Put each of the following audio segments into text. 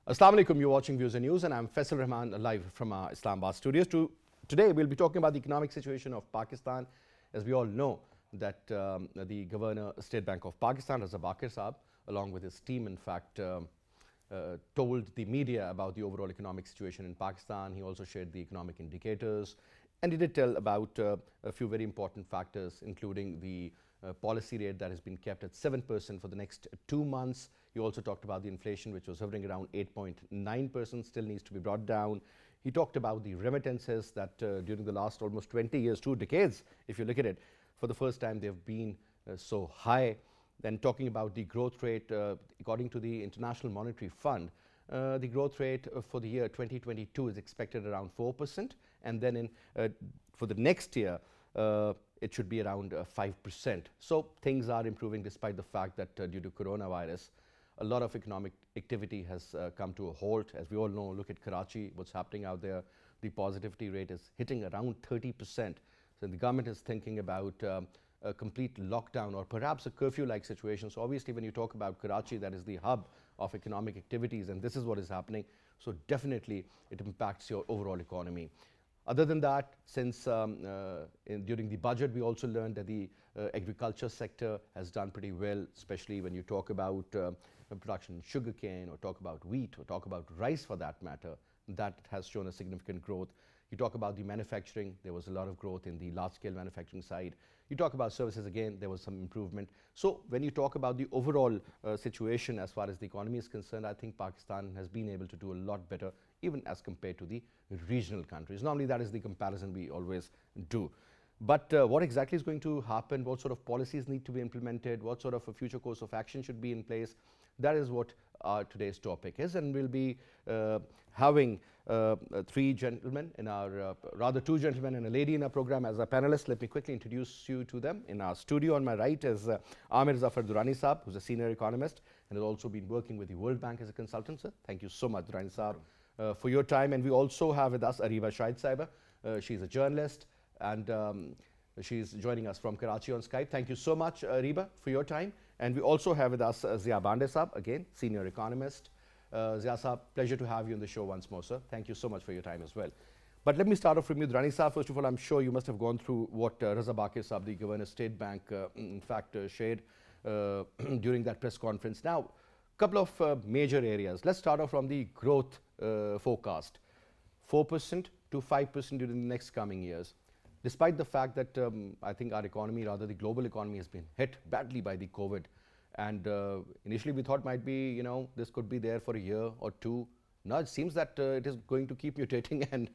Assalamu alaikum, you're watching Views and News, and I'm Faisal Rehman live from our Islamabad studios. Today we'll be talking about the economic situation of Pakistan. As we all know that the Governor, State Bank of Pakistan, Zafar Saab, along with his team, in fact, told the media about the overall economic situation in Pakistan. He also shared the economic indicators, and he did tell about a few very important factors, including the policy rate that has been kept at 7% for the next 2 months. He also talked about the inflation, which was hovering around 8.9%, still needs to be brought down. He talked about the remittances that during the last almost 20 years, 2 decades, if you look at it, for the first time they've been so high. Then talking about the growth rate, according to the International Monetary Fund, the growth rate for the year 2022 is expected around 4%, and then for the next year, it should be around 5%. So things are improving despite the fact that due to coronavirus, a lot of economic activity has come to a halt. As we all know, look at Karachi, what's happening out there. The positivity rate is hitting around 30%. So the government is thinking about a complete lockdown or perhaps a curfew-like situation. So obviously when you talk about Karachi, that is the hub of economic activities, and this is what is happening. So definitely it impacts your overall economy. Other than that, since during the budget, we also learned that the agriculture sector has done pretty well, especially when you talk about production in sugarcane, or talk about wheat, or talk about rice for that matter. That has shown a significant growth. You talk about the manufacturing, there was a lot of growth in the large-scale manufacturing side. You talk about services, again, there was some improvement. So when you talk about the overall situation as far as the economy is concerned, I think Pakistan has been able to do a lot better, even as compared to the regional countries. Normally that is the comparison we always do. But what exactly is going to happen, what sort of policies need to be implemented, what sort of a future course of action should be in place, that is what today's topic is. And we'll be having 3 gentlemen in our, rather 2 gentlemen and a lady in our program as our panelists. Let me quickly introduce you to them. In our studio on my right is Amer Zafar Durrani Saab, who's a senior economist and has also been working with the World Bank as a consultant. Sir, thank you so much, Durrani Saab, for your time. And we also have with us Ariba Shahid Saiba. She's a journalist, and she's joining us from Karachi on Skype. Thank you so much, Ariba, for your time. And we also have with us Banday Saab, again, senior economist. Zia Saab, pleasure to have you on the show once more, sir. Thank you so much for your time as well. But let me start off from you, Durrani Saab. First of all, I'm sure you must have gone through what Zafar Saab, the Governor State Bank, in fact, shared during that press conference. Now, a couple of major areas. Let's start off from the growth forecast. 4% to 5% during the next coming years. Despite the fact that I think our economy, rather the global economy, has been hit badly by the COVID. And initially we thought might be, you know, this could be there for a year or 2. Now it seems that it is going to keep mutating, and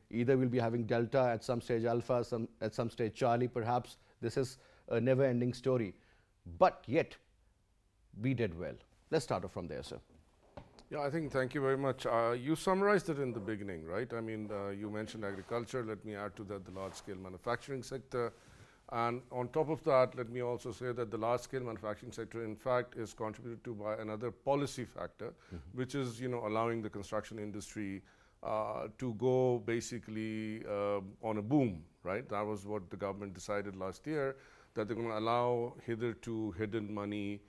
either we'll be having Delta at some stage, Alpha at some stage, Charlie perhaps. This is a never-ending story. But yet, we did well. Let's start off from there, sir. Yeah, I think, thank you very much. You summarized it in the beginning, right? I mean, you mentioned agriculture. Let me add to that the large-scale manufacturing sector. And on top of that, let me also say that the large-scale manufacturing sector, in fact, is contributed to by another policy factor, which is, you know, allowing the construction industry to go basically on a boom, right? That was what the government decided last year, that they're going to allow hitherto hidden money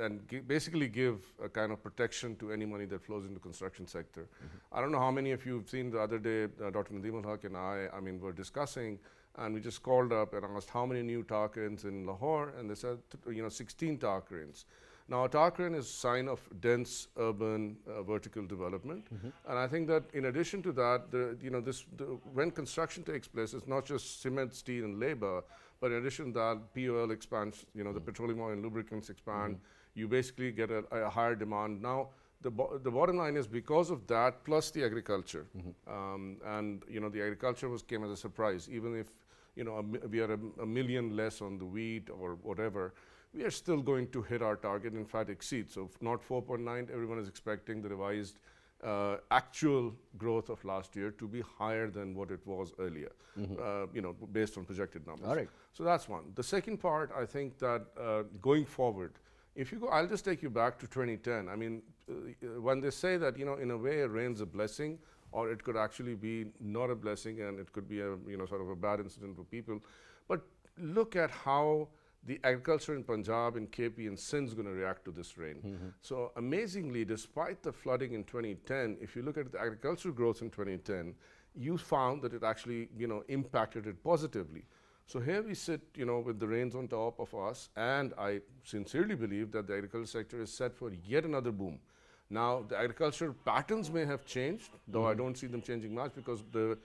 and basically give a kind of protection to any money that flows into the construction sector. I don't know how many of you have seen the other day, Dr. Nadeem al-Haq and I mean, were discussing, and we just called up and asked how many new tar cranes in Lahore, and they said, you know, 16 tar cranes. Now, a tar crane is a sign of dense urban vertical development, and I think that in addition to that, when construction takes place, it's not just cement, steel, and labor, but in addition to that, POL expands, you know, the petroleum oil and lubricants expand. You basically get a higher demand. Now, the bottom line is because of that, plus the agriculture, and, you know, the agriculture came as a surprise. Even if, you know, we are a million less on the wheat or whatever, we are still going to hit our target, in fact exceed. So if not 4.9, everyone is expecting the revised actual growth of last year to be higher than what it was earlier, you know, based on projected numbers. All right. So that's one. The second part, I think that going forward, if you go, I'll just take you back to 2010. I mean, when they say that, you know, in a way, rain's a blessing, or it could actually be not a blessing, and it could be a, you know, sort of a bad incident for people. But look at how the agriculture in Punjab, in KP, and Sindh is going to react to this rain. So amazingly, despite the flooding in 2010, if you look at the agricultural growth in 2010, you found that it actually, impacted it positively. So here we sit, with the rains on top of us, and I sincerely believe that the agriculture sector is set for yet another boom. Now, the agricultural patterns may have changed, though I don't see them changing much because the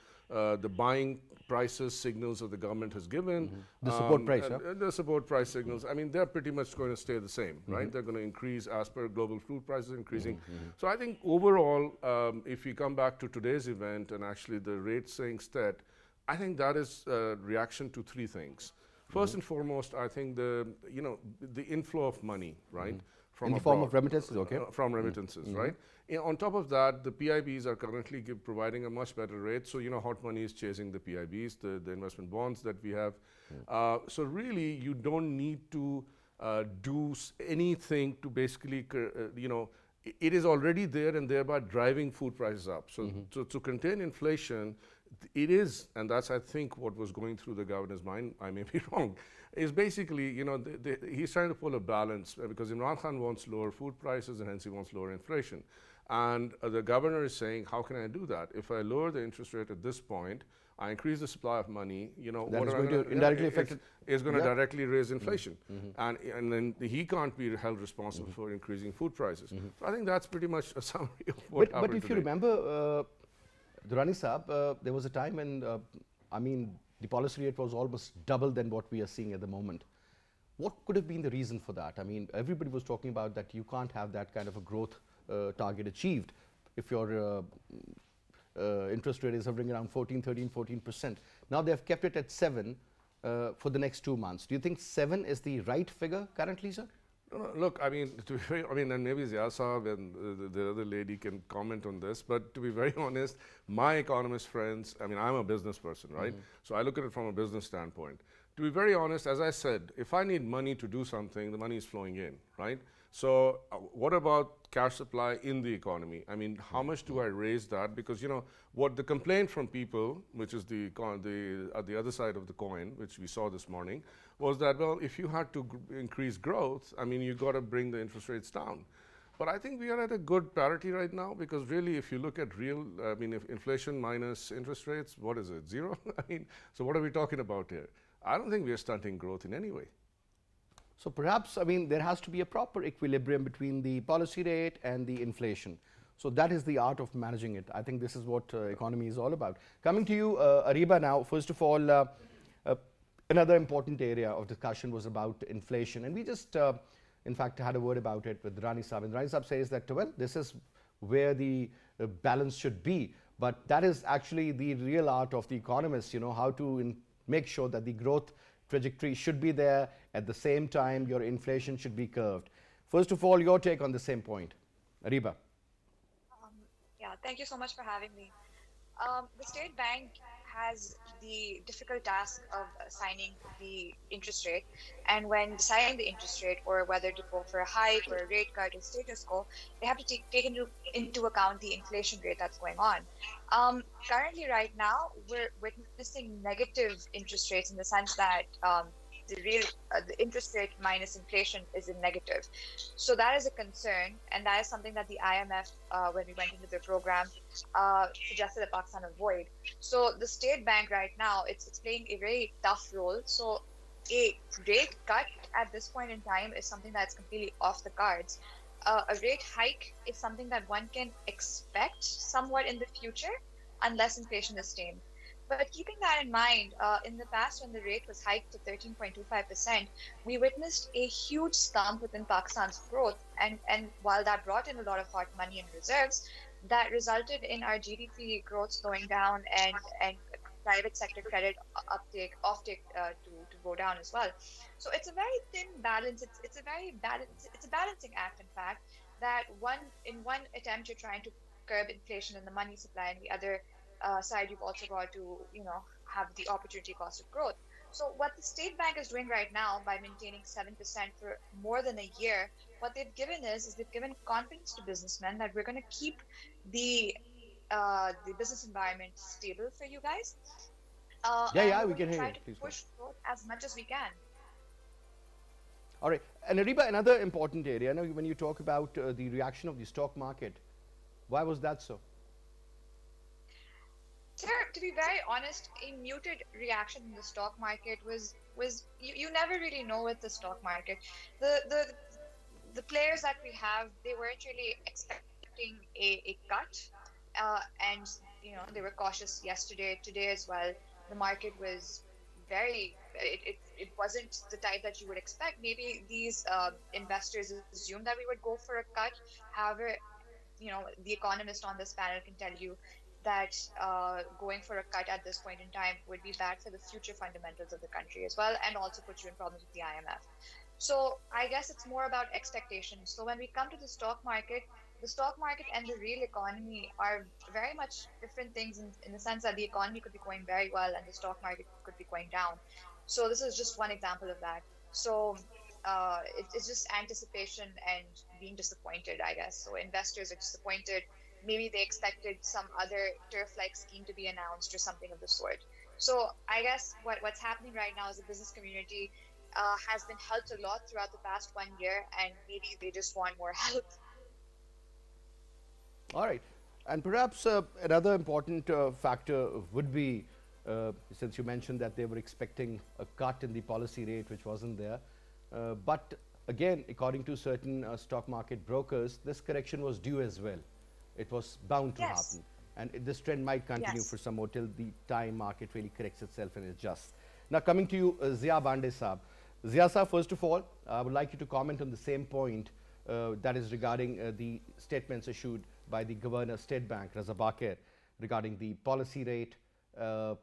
buying prices signals that the government has given. The support price, the support price signals, I mean, they're pretty much going to stay the same, right? They're going to increase as per global food prices increasing. So I think overall, if we come back to today's event and actually the rate staying steady, I think that is a reaction to three things. First and foremost, I think the inflow of money, right? From in the form of remittances, okay? From remittances, right? On top of that, the PIBs are currently providing a much better rate. So, hot money is chasing the PIBs, the investment bonds that we have. So really, you don't need to do anything to basically, it is already there and thereby driving food prices up. So, so to contain inflation, it is, and that's, I think, what was going through the governor's mind, I may be wrong, is basically, he's trying to pull a balance because Imran Khan wants lower food prices and hence he wants lower inflation. And the governor is saying, how can I do that? If I lower the interest rate at this point, I increase the supply of money, that is going to indirectly affect it. It's going to directly raise inflation. And then he can't be held responsible for increasing food prices. So I think that's pretty much a summary of what happened But if today. you remember, Durrani Saab, there was a time when, the policy rate was almost double than what we are seeing at the moment. What could have been the reason for that? I mean, everybody was talking about that you can't have that kind of a growth target achieved if your interest rate is hovering around 14%. Now they have kept it at 7 for the next 2 months. Do you think 7 is the right figure currently, sir? No, look, I mean, and maybe Zia Saab and the other lady can comment on this, but to be very honest, my economist friends, I'm a business person, right? So I look at it from a business standpoint. To be very honest, as I said, if I need money to do something, the money is flowing in, right? So what about cash supply in the economy? I mean, how much do I raise that? Because, what the complaint from people, which is the other side of the coin, which we saw this morning, was that, well, if you had to increase growth, you got to bring the interest rates down. But I think we are at a good parity right now because really, if you look at if inflation minus interest rates, what is it, 0? So what are we talking about here? I don't think we are stunting growth in any way. So perhaps, there has to be a proper equilibrium between the policy rate and the inflation. So that is the art of managing it. I think this is what economy is all about. Coming to you, Ariba now, first of all, another important area of discussion was about inflation. And we just, in fact, had a word about it with Durrani Saab. And Durrani Saab says that, well, this is where the balance should be. But that is actually the real art of the economist, how to make sure that the growth trajectory should be there. At the same time, your inflation should be curved. First of all, your take on the same point. Ariba. Yeah, thank you so much for having me. The State Bank has the difficult task of assigning the interest rate, and when deciding the interest rate or whether to go for a hike or a rate cut or status quo, they have to take into account the inflation rate that's going on. Currently, right now, we're witnessing negative interest rates in the sense that the interest rate minus inflation is in negative. So that is a concern, and that is something that the IMF, when we went into the program, suggested that Pakistan avoid. So the State Bank right now, it's playing a very tough role. So a rate cut at this point in time is something that's completely off the cards. A rate hike is something that one can expect somewhat in the future, unless inflation is tamed. But keeping that in mind, in the past when the rate was hiked to 13.25%, we witnessed a huge slump within Pakistan's growth. And while that brought in a lot of hot money and reserves, that resulted in our GDP growth slowing down and private sector credit offtake to go down as well. So it's a very thin balance. It's a balancing act, in fact, that in one attempt you're trying to curb inflation and the money supply, and the other side you've also got to have the opportunity cost of growth. So what the State Bank is doing right now by maintaining 7% for more than a year, what they've given is they've given confidence to businessmen that we're going to keep the business environment stable for you guys. We can hear you. Please push growth as much as we can. All right. And Ariba, another important area, I know when you talk about the reaction of the stock market, why was that so? Sir, to be very honest, a muted reaction in the stock market was you never really know with the stock market. The players that we have, they weren't really expecting a cut, and they were cautious yesterday, today as well. The market was it wasn't the type that you would expect. Maybe these investors assumed that we would go for a cut. However, the economist on this panel can tell you that going for a cut at this point in time would be bad for the future fundamentals of the country as well, and also put you in problems with the IMF. So I guess it's more about expectations. So when we come to the stock market and the real economy are very much different things in the sense that the economy could be going very well and the stock market could be going down. So this is just one example of that. So it's just anticipation and being disappointed, I guess. So investors are disappointed. Maybe they expected some other turf-like scheme to be announced or something of the sort. So I guess what's happening right now is the business community has been helped a lot throughout the past 1 year, and maybe they just want more help. All right. And perhaps another important factor would be, since you mentioned that they were expecting a cut in the policy rate, which wasn't there. But again, according to certain stock market brokers, this correction was due as well. It was bound to happen. And this trend might continue for some more till the time market really corrects itself and adjusts. Now, coming to you, Zia Banday Saab. Zia Saab, first of all, I would like you to comment on the same point that is regarding the statements issued by the Governor State Bank, Raza Bakir, regarding the policy rate,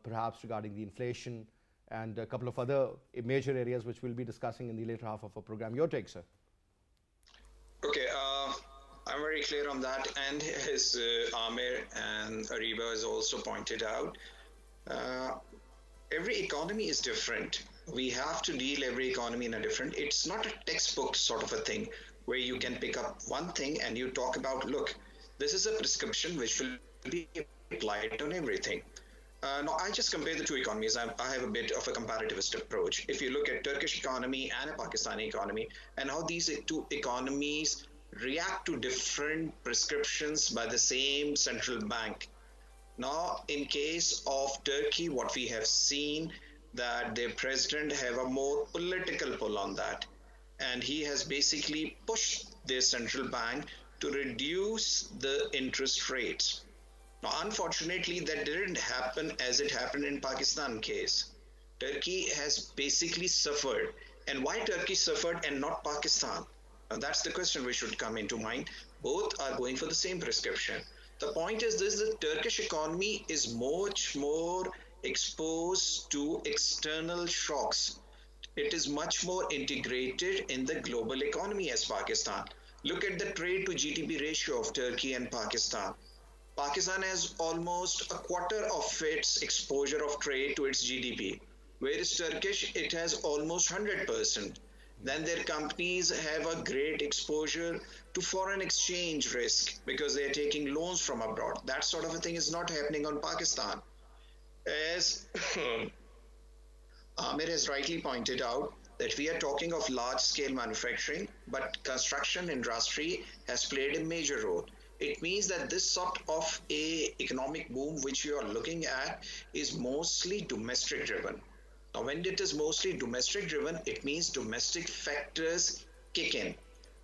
perhaps regarding the inflation, and a couple of other major areas which we'll be discussing in the later half of our program. Your take, sir. Okay, I'm very clear on that, and as Amer and Ariba has also pointed out, every economy is different. We have to deal every economy in a different. It's not a textbook sort of a thing where you can pick up one thing and you talk about, look, this is a prescription which will be applied on everything. No, I just compare the two economies. I have a bit of a comparativist approach. If you look at Turkish economy and a Pakistani economy and how these two economies react to different prescriptions by the same central bank. Now, in case of Turkey, what we have seen that their president have a more political pull on that. And he has basically pushed their central bank to reduce the interest rates. Now, unfortunately, that didn't happen as it happened in Pakistan case. Turkey has basically suffered. And why Turkey suffered and not Pakistan? Now, that's the question which should come into mind. Both are going for the same prescription. The point is this, the Turkish economy is much more exposed to external shocks. It is much more integrated in the global economy as Pakistan. Look at the trade to GDP ratio of Turkey and Pakistan. Pakistan has almost a quarter of its exposure of trade to its GDP, whereas Turkish, it has almost 100%. Then their companies have a great exposure to foreign exchange risk because they are taking loans from abroad. That sort of a thing is not happening on Pakistan. As Amer has rightly pointed out, that we are talking of large-scale manufacturing, but construction industry has played a major role. It means that this sort of a economic boom which you are looking at is mostly domestic driven. Now, when it is mostly domestic driven, it means domestic factors kick in.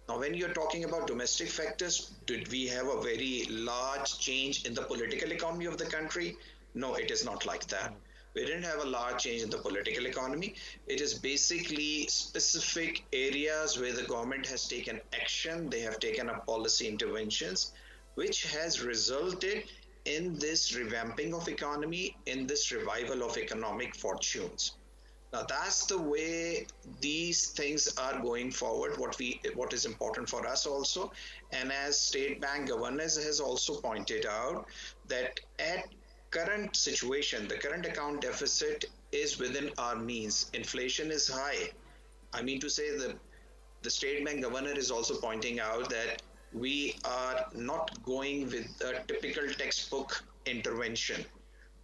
Now, when you're talking about domestic factors, did we have a very large change in the political economy of the country? No, it is not like that. We didn't have a large change in the political economy. It is basically specific areas where the government has taken action. They have taken up policy interventions, which has resulted in this revamping of economy, in this revival of economic fortunes. Now, that's the way these things are going forward, what is important for us also. And as State Bank governors has also pointed out, that at current situation, the current account deficit is within our means. Inflation is high. I mean to say the State Bank governor is also pointing out that we are not going with a typical textbook intervention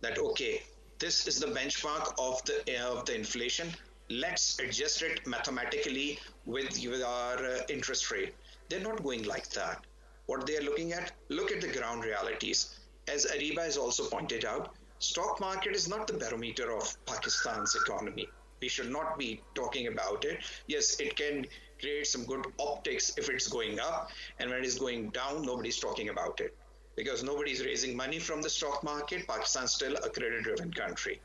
that, okay, this is the benchmark of the inflation. let's adjust it mathematically with our interest rate. They're not going like that. What they are looking at, look at the ground realities. As Ariba has also pointed out, stock market is not the barometer of Pakistan's economy. We should not be talking about it. Yes, it can create some good optics if it's going up, and when it is going down, nobody's talking about it because nobody's raising money from the stock market. Pakistan's still a credit-driven country.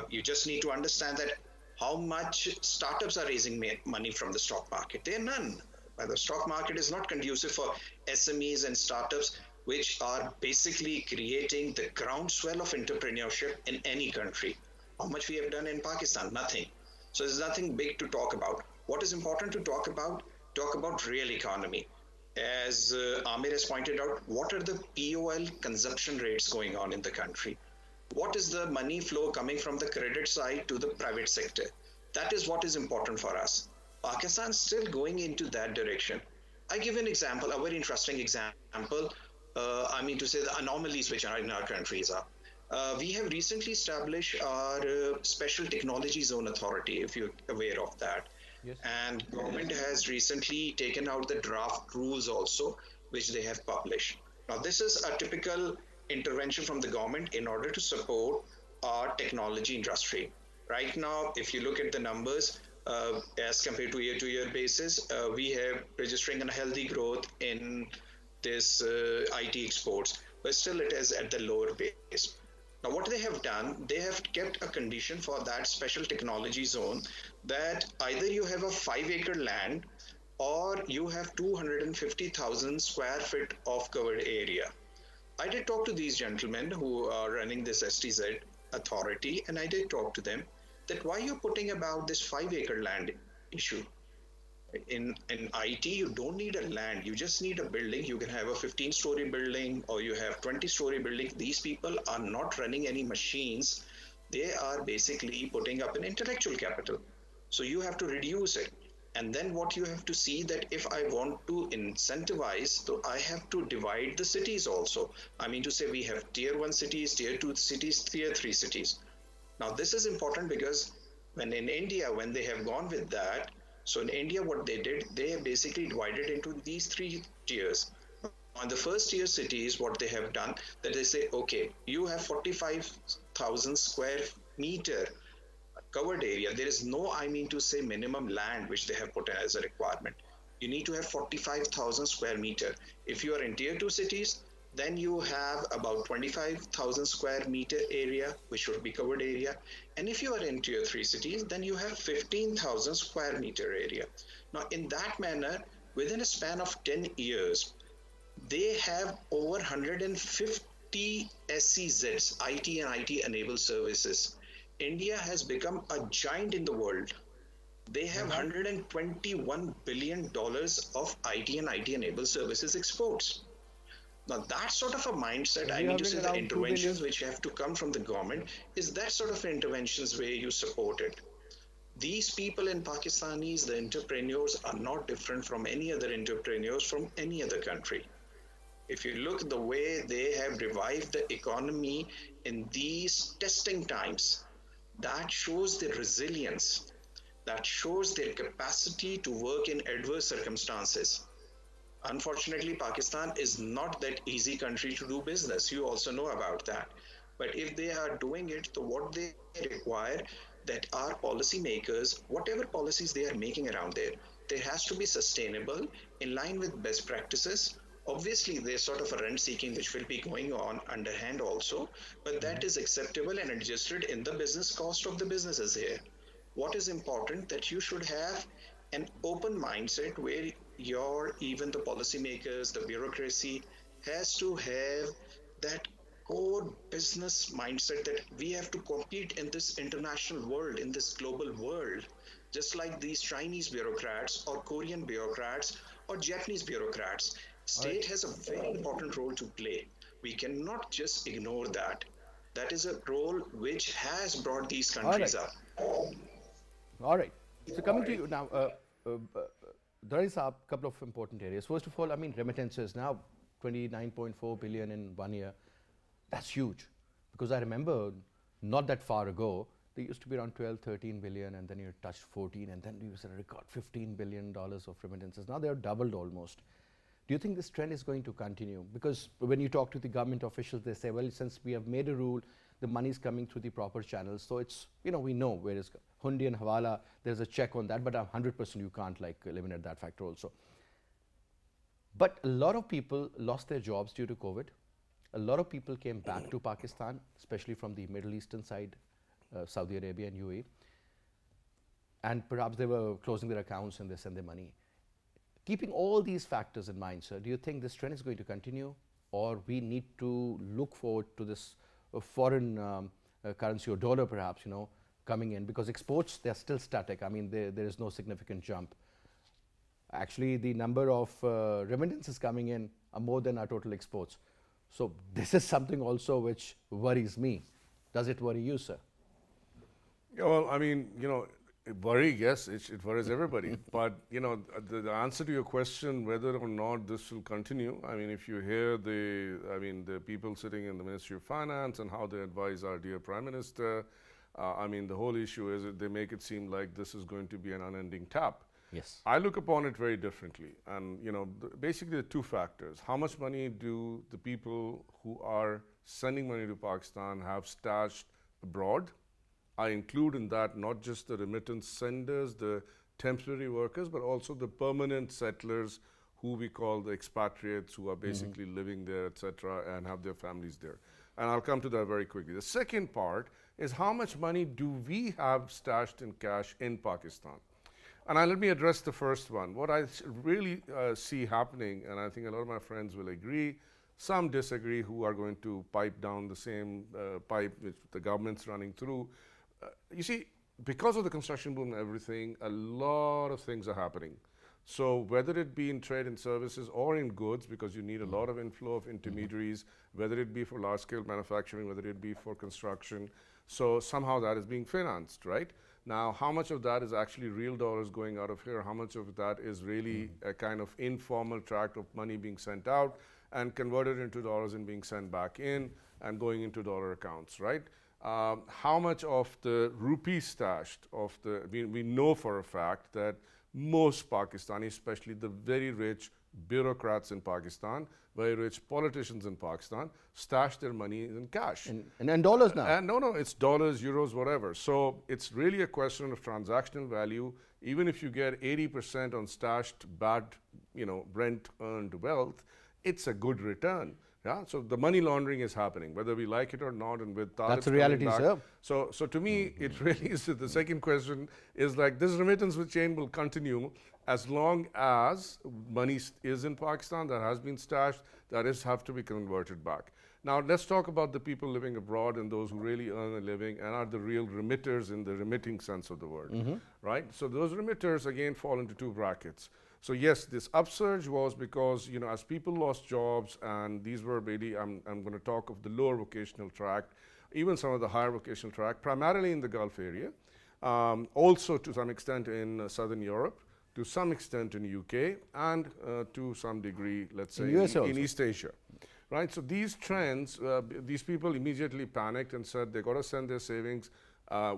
You just need to understand that how much startups are raising money from the stock market. They're none. The stock market is not conducive for SMEs and startups, which are basically creating the groundswell of entrepreneurship in any country. How much we have done in Pakistan? Nothing. So there's nothing big to talk about. What is important to talk about real economy. As Amer has pointed out, what are the POL consumption rates going on in the country? What is the money flow coming from the credit side to the private sector? That is what is important for us. Pakistan is still going into that direction. I give an example, a very interesting example. The anomalies which are in our countries are. We have recently established our Special Technology Zone Authority, if you're aware of that. Yes. And government has recently taken out the draft rules also, which they have published. Now, this is a typical intervention from the government in order to support our technology industry. Right now, if you look at the numbers, as compared to year-to-year basis, we have registering a healthy growth in this IT exports, but still it is at the lower base. Now, what they have done, they have kept a condition for that special technology zone that either you have a 5-acre land or you have 250,000 square feet of covered area. I did talk to these gentlemen who are running this STZ authority, and I did talk to them that why you're putting about this 5-acre land issue. In IT, you don't need a land, you just need a building. You can have a 15-story building or you have 20-story building. These people are not running any machines. They are basically putting up an intellectual capital. So you have to reduce it. And then what you have to see that if I want to incentivize, so I have to divide the cities also. I mean to say we have tier 1 cities, tier 2 cities, tier 3 cities. Now this is important because when in India, when they have gone with that, so in India, what they did, they have basically divided into these 3 tiers. On the first tier cities, what they have done, that they say, okay, you have 45,000 square meter covered area. There is no, minimum land which they have put as a requirement. You need to have 45,000 square meter. If you are in tier 2 cities, then you have about 25,000 square meter area, which should be covered area. And if you are in tier 3 cities, then you have 15,000 square meter area. Now, in that manner, within a span of 10 years, they have over 150 SEZs, IT and IT-enabled services. India has become a giant in the world. They have $121 billion of IT and IT-enabled services exports. Now, that sort of a mindset, the interventions which have to come from the government, is that sort of interventions where you support it. These people in Pakistanis, the entrepreneurs, are not different from any other entrepreneurs from any other country. If you look at the way they have revived the economy in these testing times, that shows their resilience, that shows their capacity to work in adverse circumstances. Unfortunately, Pakistan is not that easy country to do business. You also know about that. But if they are doing it, so what they require that our policymakers, whatever policies they are making around there has to be sustainable, in line with best practices. Obviously, there's sort of a rent seeking which will be going on underhand also, but that is acceptable and adjusted in the business cost of the businesses here. What is important that you should have an open mindset where even the policymakers, the bureaucracy has to have that core business mindset that we have to compete in this international world, in this global world, just like these Chinese bureaucrats or Korean bureaucrats or Japanese bureaucrats. State has a very important role to play. We cannot just ignore that. That is a role which has brought these countries up. All right. So coming to you now, there is a couple of important areas. First of all, remittances now, 29.4 billion in 1 year. That's huge. Because I remember not that far ago, they used to be around 12, 13 billion, and then you touched 14, and then you said a record $15 billion of remittances. Now they are doubled almost. Do you think this trend is going to continue? Because when you talk to the government officials, they say, well, since we have made a rule, the money is coming through the proper channels. So it's, you know, we know where is Hundi and Hawala, there's a check on that, but 100% you can't like eliminate that factor also. But a lot of people lost their jobs due to COVID. A lot of people came back to Pakistan, especially from the Middle Eastern side, Saudi Arabia and UAE. And perhaps they were closing their accounts and they send their money. Keeping all these factors in mind, sir, do you think this trend is going to continue, or we need to look forward to this foreign currency or dollar perhaps, you know, coming in? Because exports, they're still static. I mean, there is no significant jump. Actually, the number of remittances coming in are more than our total exports. So this is something also which worries me. Does it worry you, sir? Yeah, well, I mean, you know, worry, yes, it worries everybody. But, you know, the answer to your question, whether or not this will continue, I mean, if you hear the people sitting in the Ministry of Finance and how they advise our dear Prime Minister, I mean, the whole issue is that they make it seem like this is going to be an unending tap. Yes. I look upon it very differently. And, you know, basically the two factors. How much money do the people who are sending money to Pakistan have stashed abroad? I include in that not just the remittance senders, the temporary workers, but also the permanent settlers who we call the expatriates, who are basically living there, etc., and have their families there. And I'll come to that very quickly. The second part is how much money do we have stashed in cash in Pakistan? And let me address the first one. What I really see happening, and I think a lot of my friends will agree, some disagree, who are going to pipe down the same pipe which the government's running through. You see, because of the construction boom and everything, a lot of things are happening. So whether it be in trade and services or in goods, because you need a lot of inflow of intermediaries, whether it be for large-scale manufacturing, whether it be for construction, so somehow that is being financed, right? Now, how much of that is actually real dollars going out of here? How much of that is really a kind of informal tract of money being sent out and converted into dollars and being sent back in and going into dollar accounts, right? How much of the rupee stashed of the, we know for a fact that most Pakistanis, especially the very rich bureaucrats in Pakistan, very rich politicians in Pakistan, stash their money in cash. And dollars now? No, it's dollars, euros, whatever. So it's really a question of transactional value. Even if you get 80% on stashed bad, you know, rent earned wealth, it's a good return. Yeah, so the money laundering is happening, whether we like it or not, and with that's a reality, sir. So to me, it really is. The second question is like this remittance chain will continue as long as money is in Pakistan that has been stashed, that is have to be converted back. Now let's talk about the people living abroad and those who really earn a living and are the real remitters in the remitting sense of the word, right? So those remitters again fall into two brackets. So yes, this upsurge was because, you know, as people lost jobs, and these were really, I'm going to talk of the lower vocational tract, even some of the higher vocational tract, primarily in the Gulf area, also to some extent in Southern Europe, to some extent in UK, and to some degree, let's say, in East Asia. Right? So these trends, these people immediately panicked and said they got to send their savings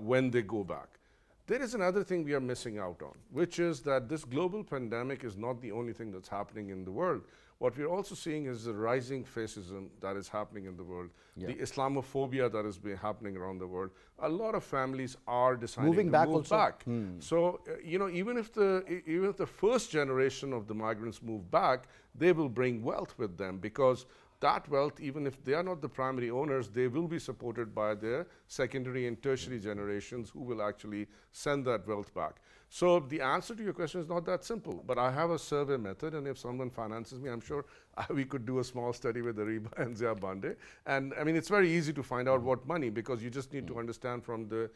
when they go back. There is another thing we are missing out on, which is that this global pandemic is not the only thing that's happening in the world. What we're also seeing is the rising fascism that is happening in the world, the Islamophobia that is happening around the world. A lot of families are deciding to move back. So, you know, even if the first generation of the migrants move back, they will bring wealth with them, because that wealth, even if they are not the primary owners, they will be supported by their secondary and tertiary generations who will actually send that wealth back. So the answer to your question is not that simple, but I have a survey method, and if someone finances me, I'm sure we could do a small study with Ariba and Banday. And I mean, it's very easy to find out what money, because you just need to understand from the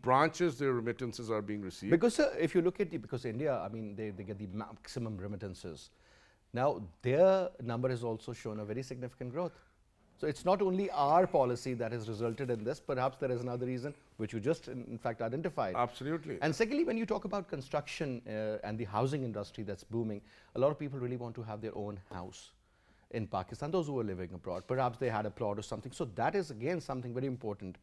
branches their remittances are being received. Because if you look at because India, I mean, they get the maximum remittances. Now, their number has also shown a very significant growth. So it's not only our policy that has resulted in this, perhaps there is another reason which you just in fact identified. Absolutely. And secondly, when you talk about construction and the housing industry that's booming, a lot of people really want to have their own house in Pakistan, those who are living abroad. Perhaps they had a plot or something. So that is again something very important.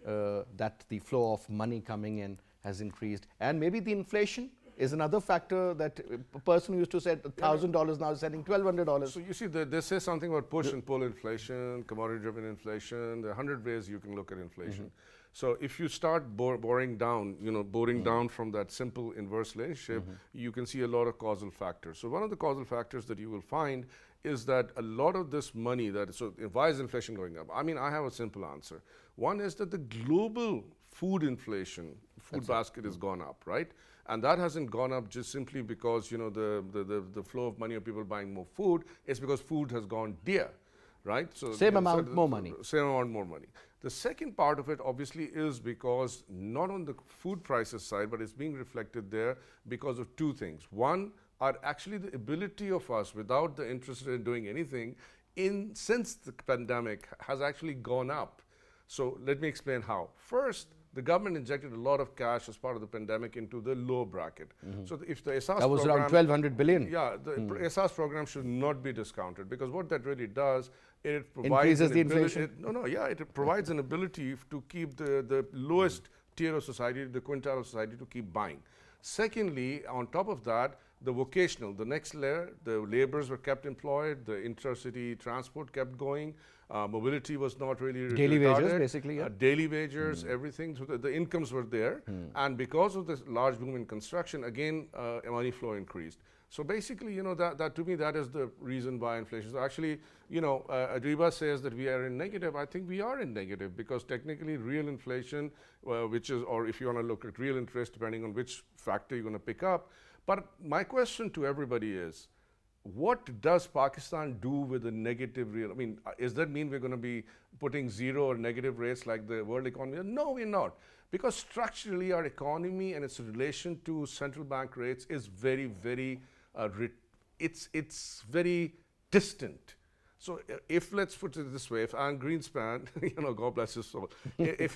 that the flow of money coming in has increased, and maybe the inflation is another factor, that a person who used to say $1,000 now is selling $1,200. So you see, they say something about push and pull inflation, commodity-driven inflation. There are 100 ways you can look at inflation. So if you start boring down, down from that simple inverse relationship, you can see a lot of causal factors. So one of the causal factors that you will find is that a lot of this money why is inflation going up? I mean, I have a simple answer. One is that the global food inflation, basket has gone up, right? And that hasn't gone up just simply because, the flow of money of people buying more food. It's because food has gone dear, right? So same amount more money. Same amount more money. The second part of it obviously is because not on the food prices side, but it's being reflected there because of two things. One are actually the ability of us, without the interest in doing anything, since the pandemic has actually gone up. So let me explain how. First, the government injected a lot of cash as part of the pandemic into the low bracket. So if the ESAS that was around 1,200 billion. Yeah, the ESAS program should not be discounted, because what that really does, it provides increases the inflation. It provides an ability to keep the lowest tier of society, the quintile of society, to keep buying. Secondly, on top of that, the vocational, the next layer, the laborers were kept employed, the intercity transport kept going, mobility was not really daily retarded. Wages, basically. Yeah. Daily wages, everything. So the incomes were there. And because of this large boom in construction, again, money flow increased. So basically, that to me, that is the reason why inflation. So actually, Ariba says that we are in negative. I think we are in negative, because technically real inflation, which is, or if you want to look at real interest, depending on which factor you're going to pick up. But my question to everybody is, what does Pakistan do with the negative real? I mean, does that mean we're going to be putting zero or negative rates like the world economy? No, we're not. Because structurally, our economy and its relation to central bank rates is very, very, it's very distant. So if, let's put it this way, if Alan Greenspan, God bless his soul, if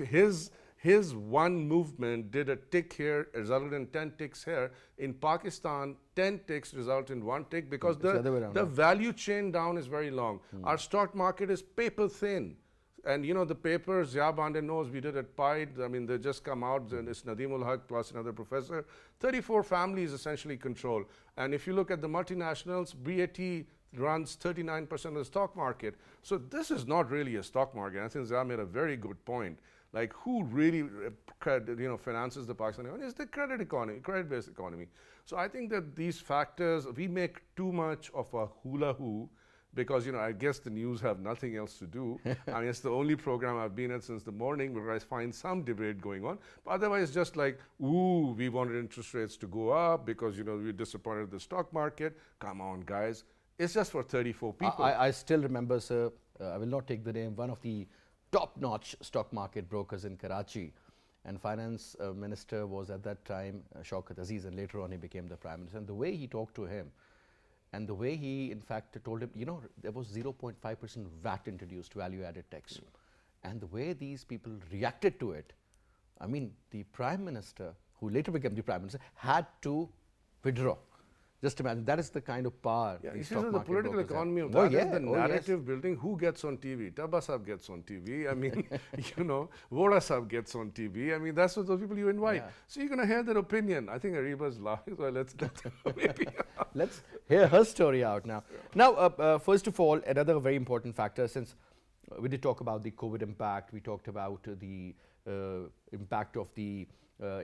his one movement did a tick here, resulted in 10 ticks here. In Pakistan, 10 ticks result in one tick, because the value chain down is very long. Our stock market is paper thin. And the papers, Banday knows, we did at PIDE. I mean, they just come out, and it's Nadeem ul Haq plus another professor. 34 families essentially control. And if you look at the multinationals, BAT runs 39% of the stock market. So this is not really a stock market. I think Zia made a very good point. Like, who really finances the Pakistani economy? It's the credit economy, credit-based economy. So I think that these factors, we make too much of a hula hoo, because I guess the news have nothing else to do. I mean, it's the only program I've been at since the morning where I find some debate going on. But otherwise, just like, ooh, we wanted interest rates to go up because we're disappointed with the stock market. Come on, guys. It's just for 34 people. I still remember, sir, I will not take the name, one of the top-notch stock market brokers in Karachi, and finance minister was at that time Shaukat Aziz, and later on he became the prime minister. And the way he talked to him, and the way he in fact told him, there was 0.5% VAT introduced, value-added tax, and the way these people reacted to it, I mean, the prime minister, who later became the prime minister, had to withdraw. Just imagine, that is the kind of power. Yeah, you see, the political economy of that is the narrative building. Who gets on TV? Tabba Sahab gets on TV. I mean, Voda Sahab gets on TV. I mean, that's what those people you invite. Yeah. So you're going to hear their opinion. I think Ariba's laughing. So let's hear her story out now. Now, first of all, another very important factor, since we did talk about the COVID impact, we talked about the impact of the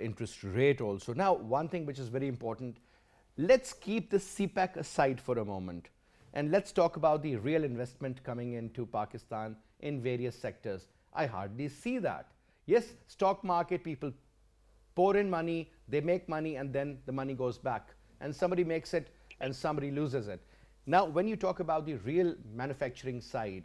interest rate also. Now, one thing which is very important, let's keep the CPEC aside for a moment, and let's talk about the real investment coming into Pakistan in various sectors. I hardly see that. Yes, stock market, people pour in money, they make money, and then the money goes back. And somebody makes it, and somebody loses it. Now, when you talk about the real manufacturing side,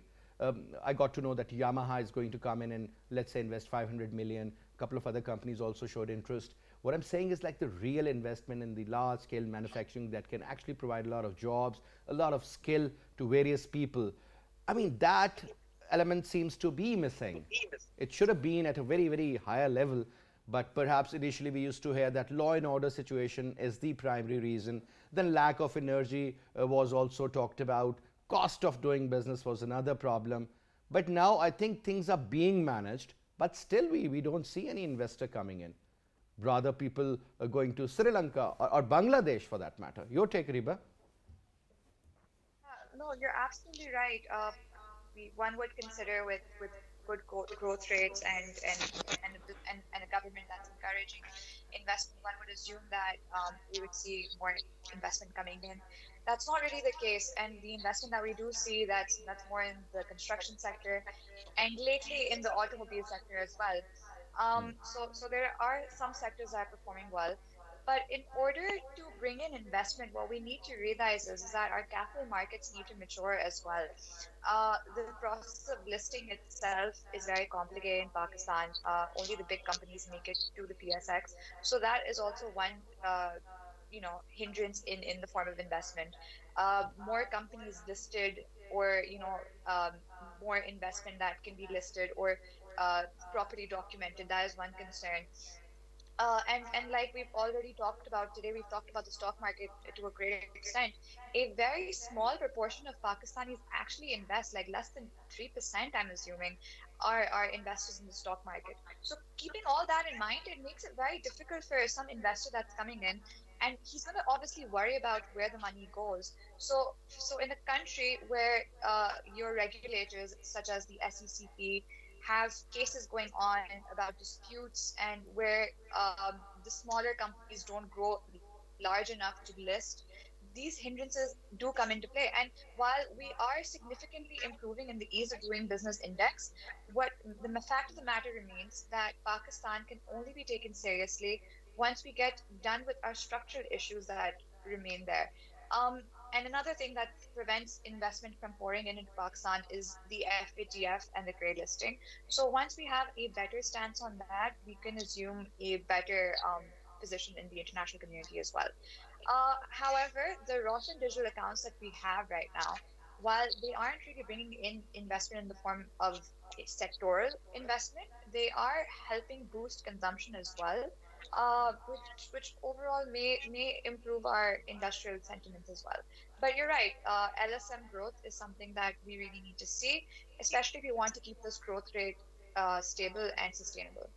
I got to know that Yamaha is going to come in and, let's say, invest 500 million. A couple of other companies also showed interest. What I'm saying is, like, the real investment in the large scale manufacturing that can actually provide a lot of jobs, a lot of skill to various people. I mean, that element seems to be missing. It should have been at a very, very higher level, but perhaps initially we used to hear that law and order situation is the primary reason. Then lack of energy was also talked about. Cost of doing business was another problem. But now I think things are being managed. But still, we don't see any investor coming in. Rather, people are going to Sri Lanka or Bangladesh for that matter. Your take, Ariba? No, you're absolutely right. One would consider with good growth rates and a government that's encouraging investment, one would assume that we would see more investment coming in. That's not really the case, and the investment that we do see, that's more in the construction sector, and lately in the automobile sector as well. So there are some sectors that are performing well. But in order to bring in investment, what we need to realize is that our capital markets need to mature as well. The process of listing itself is very complicated in Pakistan. Only the big companies make it to the PSX. So that is also one, hindrance in the form of investment. More companies listed, or more investment that can be listed, or properly documented. That is one concern. And like we've already talked about today, we've talked about the stock market to a great extent. A very small proportion of Pakistanis actually invest, like less than 3%, I'm assuming, are investors in the stock market. So keeping all that in mind, it makes it very difficult for some investor that's coming in, and he's going to obviously worry about where the money goes. So in a country where your regulators, such as the SECP, have cases going on about disputes, and where the smaller companies don't grow large enough to list, these hindrances do come into play. And while we are significantly improving in the ease of doing business index, what the fact of the matter remains that Pakistan can only be taken seriously once we get done with our structural issues that remain there. And another thing that prevents investment from pouring into Pakistan is the FATF and the grey listing. So once we have a better stance on that, we can assume a better position in the international community as well. However, the Roshan digital accounts that we have right now, while they aren't really bringing in investment in the form of a sectoral investment, they are helping boost consumption as well. Which overall may improve our industrial sentiments as well. But you're right, LSM growth is something that we really need to see, especially if we want to keep this growth rate stable and sustainable.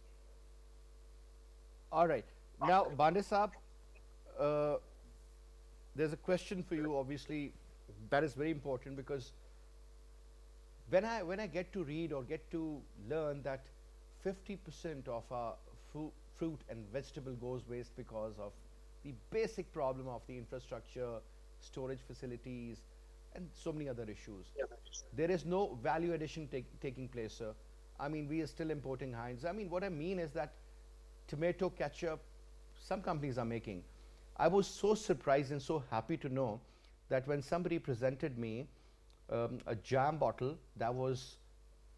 All right. Now, Banday Saab, there's a question for you, obviously, that is very important, because when I get to read or get to learn that 50% of our fruit and vegetable goes waste because of the basic problem of the infrastructure, storage facilities, and so many other issues. Yeah. There is no value addition taking place, sir. I mean, we are still importing Heinz. I mean, what I mean is that tomato ketchup, some companies are making. I was so surprised and so happy to know that when somebody presented me a jam bottle that was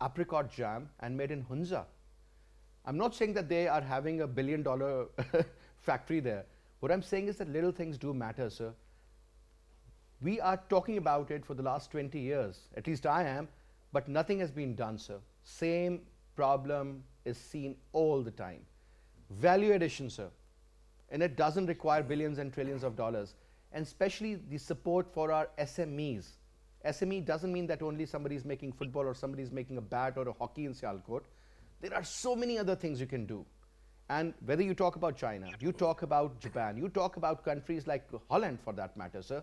apricot jam and made in Hunza. I'm not saying that they are having $1 billion factory there. What I'm saying is that little things do matter, sir. We are talking about it for the last 20 years, at least I am, but nothing has been done, sir. Same problem is seen all the time. Value addition, sir. And it doesn't require billions and trillions of dollars. And especially the support for our SMEs. SME doesn't mean that only somebody is making football or somebody is making a bat or a hockey in Sialkot. There are so many other things you can do. And whether you talk about China, you talk about Japan, you talk about countries like Holland for that matter, sir.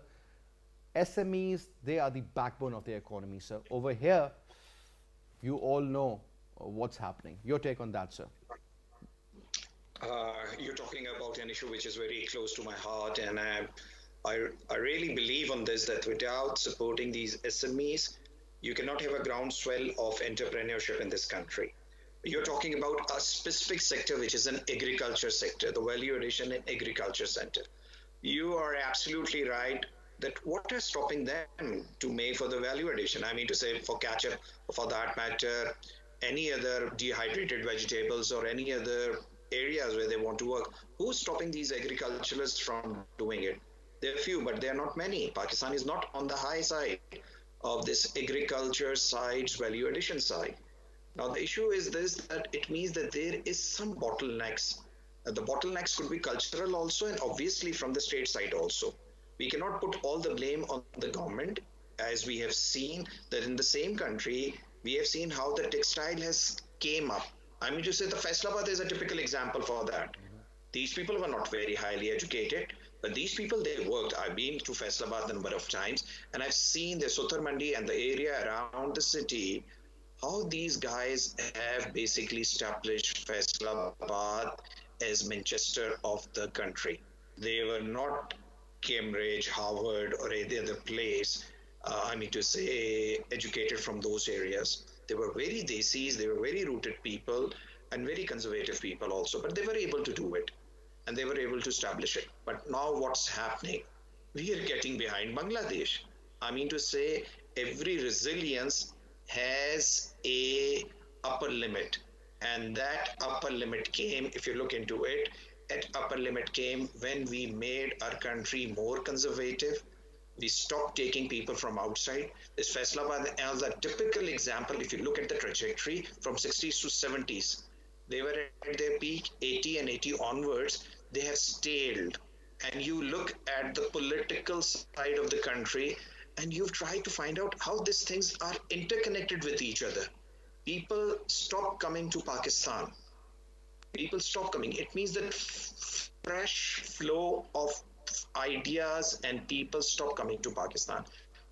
SMEs, they are the backbone of the economy, sir. Over here, you all know what's happening. Your take on that, sir. You're talking about an issue which is very close to my heart, and I really believe on this, that without supporting these SMEs, you cannot have a groundswell of entrepreneurship in this country. You're talking about a specific sector, which is an agriculture sector, the value addition in agriculture sector. You are absolutely right that what is stopping them to make for the value addition? I mean to say, for ketchup, for that matter, any other dehydrated vegetables or any other areas where they want to work. Who's stopping these agriculturalists from doing it? There are few, but there are not many. Pakistan is not on the high side of this agriculture side, value addition side. Now, the issue is this, that it means that there is some bottlenecks. The bottlenecks could be cultural also, and obviously from the state side also. We cannot put all the blame on the government, as we have seen that in the same country, we have seen how the textile has came up I mean to say the Faisalabad is a typical example for that. These people were not very highly educated, but these people, they worked. I've been to Faisalabad a number of times, and I've seen the Suthar Mandi and the area around the city, how these guys have basically established Faisalabad as Manchester of the country. They were not Cambridge, Harvard, or any other place, I mean to say, educated from those areas. They were very desis, they were very rooted people, and very conservative people also, but they were able to do it, and they were able to establish it. But now what's happening? We are getting behind Bangladesh. I mean to say, every resilience has a upper limit, and that upper limit came, if you look into it, that upper limit came when we made our country more conservative. We stopped taking people from outside. This Faisalabad is a typical example. If you look at the trajectory from 60s to 70s, they were at their peak, 80 and 80 onwards, they have staled. And you look at the political side of the country, and you've tried to find out how these things are interconnected with each other. People stop coming to Pakistan. People stop coming. It means that fresh flow of ideas and people stop coming to Pakistan.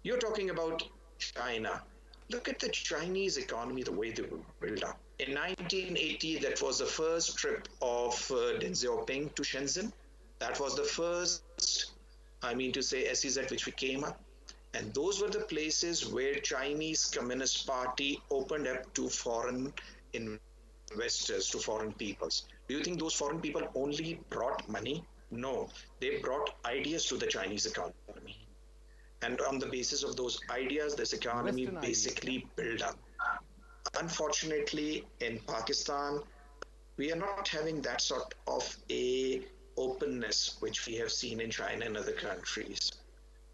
You're talking about China. Look at the Chinese economy, the way they were built up. In 1980, that was the first trip of Deng Xiaoping to Shenzhen. That was the first, I mean to say, SEZ which we came up. And those were the places where Chinese Communist Party opened up to foreign investors, to foreign peoples. Do you think those foreign people only brought money? No, they brought ideas to the Chinese economy. And on the basis of those ideas, this economy basically built up. Unfortunately, in Pakistan, we are not having that sort of a openness which we have seen in China and other countries.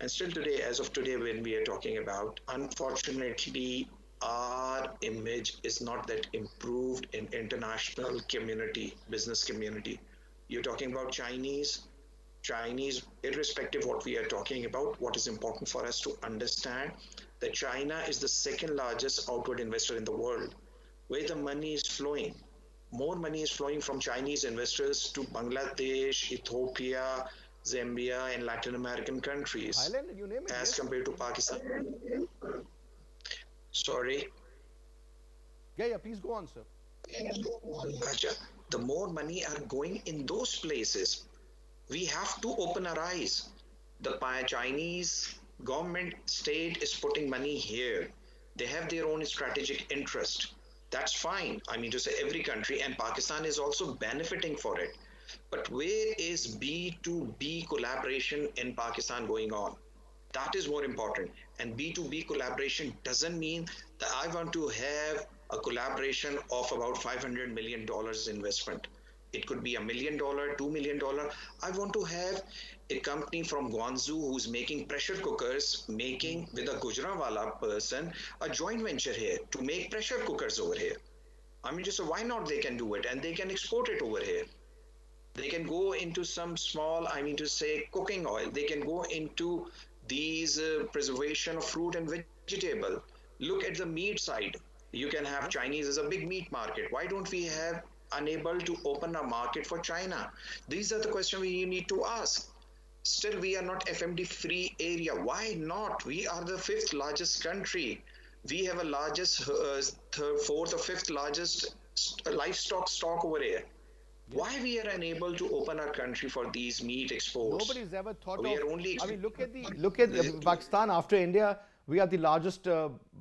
And still today, as of today, when we are talking about, unfortunately, our image is not that improved in international community, business community. You're talking about Chinese, irrespective of what we are talking about, what is important for us to understand that China is the second largest outward investor in the world, where the money is flowing. More money is flowing from Chinese investors to Bangladesh, Ethiopia, Zambia, and Latin American countries, Thailand, you name it, as compared to Pakistan. Sorry? Yeah, please go on, sir. The more money are going in those places, we have to open our eyes. The Chinese government, state is putting money here. They have their own strategic interest. That's fine. I mean to say, every country, and Pakistan is also benefiting for it. But where is B2B collaboration in Pakistan going on? That is more important. And B2B collaboration doesn't mean that I want to have a collaboration of about $500 million investment. It could be $1 million, $2 million. I want to have a company from Guangzhou who's making pressure cookers, making with a Gujranwala person a joint venture here to make pressure cookers over here. I mean, just why not? They can do it and they can export it over here. They can go into some small, I mean to say, cooking oil. They can go into these preservation of fruit and vegetable. Look at the meat side. You can have Chinese as a big meat market. Why don't we have unable to open a market for China? These are the questions we need to ask. Still, we are not FMD free area. Why not? We are the fifth largest country. We have a largest, fourth or fifth largest livestock stock over here. Yes. Why we are unable to open our country for these meat exports? Nobody's ever thought we are only. I mean, look at Pakistan after India. We are the largest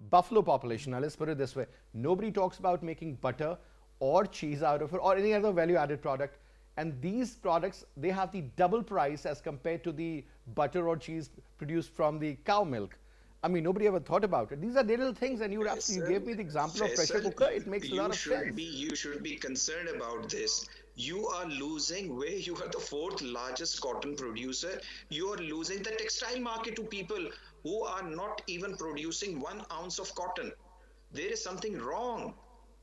buffalo population. Now let's put it this way: nobody talks about making butter or cheese out of it or any other value-added product. And these products, they have the double price as compared to the butter or cheese produced from the cow milk. I mean, nobody ever thought about it. These are little things, and you gave me the example of pressure cooker. It makes a lot of sense. You should be concerned about this. You are losing where you are the fourth largest cotton producer. You are losing the textile market to people who are not even producing 1 ounce of cotton. There is something wrong.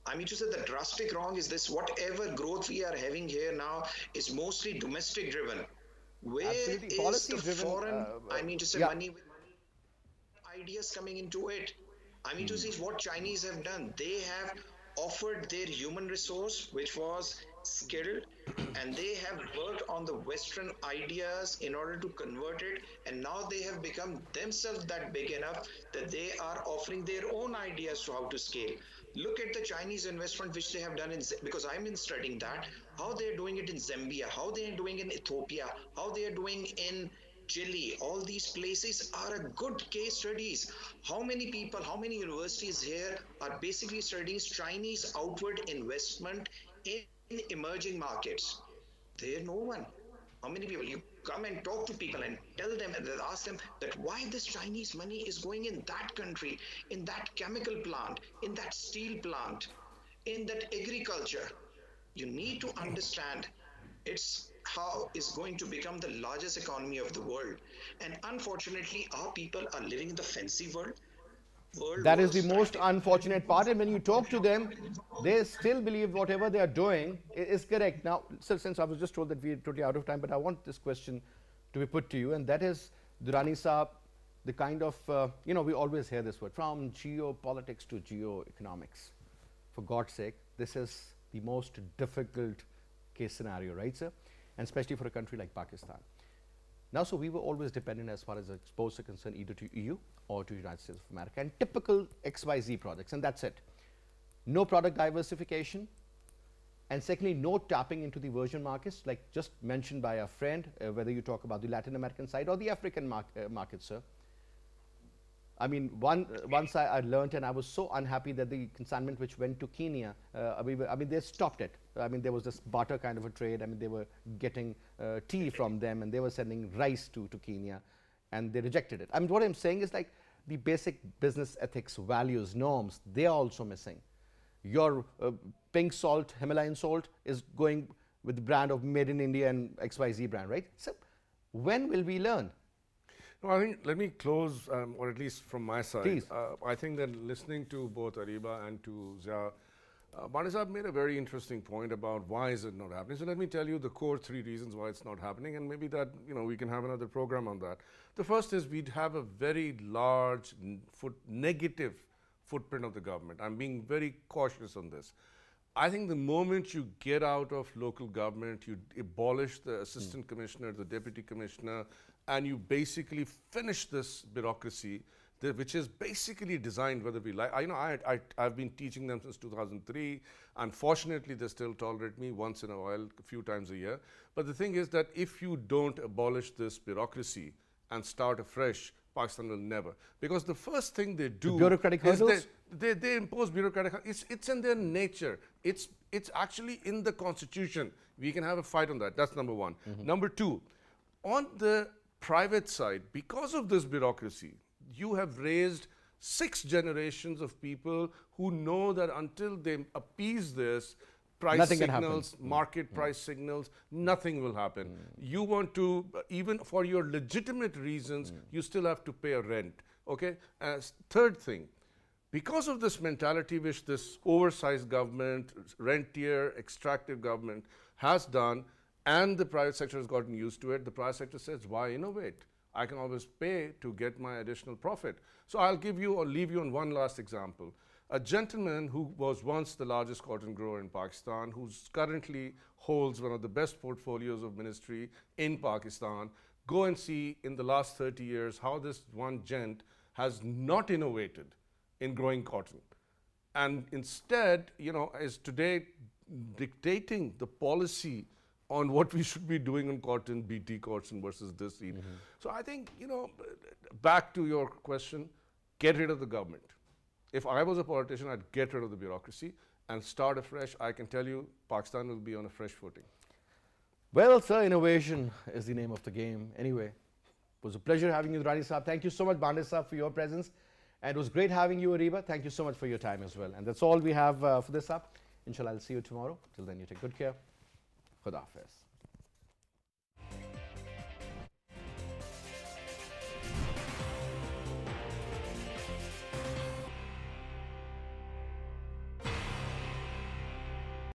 I mean to say the drastic wrong is this: whatever growth we are having here now is mostly domestic driven. Where is the foreign, I mean to say, money with ideas coming into it? I mean to see what Chinese have done. They have offered their human resource, which was skilled, and they have worked on the Western ideas in order to convert it, and now they have become themselves that big enough that they are offering their own ideas to how to scale. Look at the Chinese investment which they have done because I'm in studying that, how they're doing it in Zambia, how they're doing in Ethiopia, how they're doing in Chile. All these places are a good case studies. How many people, how many universities here are basically studying Chinese outward investment in emerging markets? There's no one. How many people? You come and talk to people and tell them and ask them that why this Chinese money is going in that country, in that chemical plant, in that steel plant, in that agriculture. You need to understand it's how is going to become the largest economy of the world. And unfortunately, our people are living in the fancy world. That is the most unfortunate part. And when you talk to them, they still believe whatever they are doing is correct. Now, since I was just told that we are totally out of time, but I want this question to be put to you, and that is, Durrani Saab, the kind of, we always hear this word, from geopolitics to geoeconomics. For God's sake, this is the most difficult case scenario, right, sir? And especially for a country like Pakistan. Now, so we were always dependent as far as exports are concerned either to EU or to United States of America, and typical XYZ products, and that's it. No product diversification, and secondly, no tapping into the virgin markets, like just mentioned by our friend, whether you talk about the Latin American side or the African market, sir. I mean, once I learned, and I was so unhappy that the consignment which went to Kenya, they stopped it. I mean, there was this barter kind of a trade. I mean, they were getting tea from them, and they were sending rice to Kenya, and they rejected it. I mean, what I'm saying is like the basic business ethics, values, norms, they are also missing. Your pink salt, Himalayan salt, is going with the brand of Made in India and XYZ brand, right? So when will we learn? No, I think let me close, or at least from my side. Please. I think that listening to both Ariba and to Zia, Banday Saab made a very interesting point about why is it not happening. So let me tell you the core 3 reasons why it's not happening, and maybe that we can have another program on that. The first is we'd have a very large negative footprint of the government. I'm being very cautious on this. I think the moment you get out of local government, you abolish the assistant commissioner, the deputy commissioner, and you basically finish this bureaucracy, which is basically designed, whether we like, I've been teaching them since 2003. Unfortunately, they still tolerate me once in a while, a few times a year. But the thing is that if you don't abolish this bureaucracy and start afresh, Pakistan will never. Because the first thing they do bureaucratic hurdles? They impose bureaucratic. It's in their nature. It's actually in the constitution. We can have a fight on that. That's number one. Number two, on the private side, because of this bureaucracy, you have raised 6 generations of people who know that until they appease this, price signals, market price signals, nothing will happen. You want to, even for your legitimate reasons, you still have to pay a rent. Okay? Third thing, because of this mentality which this oversized government, rentier, extractive government has done, and the private sector has gotten used to it, the private sector says, why innovate? I can always pay to get my additional profit. So I'll give you or leave you on one last example. A gentleman who was once the largest cotton grower in Pakistan, who currently holds one of the best portfolios of ministry in Pakistan, go and see in the last 30 years how this one gent has not innovated in growing cotton. And instead, is today dictating the policy on what we should be doing on cotton, BT cotton versus this seed. So I think, back to your question, get rid of the government. If I was a politician, I'd get rid of the bureaucracy and start afresh. I can tell you, Pakistan will be on a fresh footing. Well, sir, innovation is the name of the game. Anyway, it was a pleasure having you, Durrani Saab. Thank you so much, Banday Saab, for your presence. And it was great having you, Ariba. Thank you so much for your time as well. And that's all we have for this up. Inshallah, I'll see you tomorrow. Till then, you take good care. Khuda Hafiz.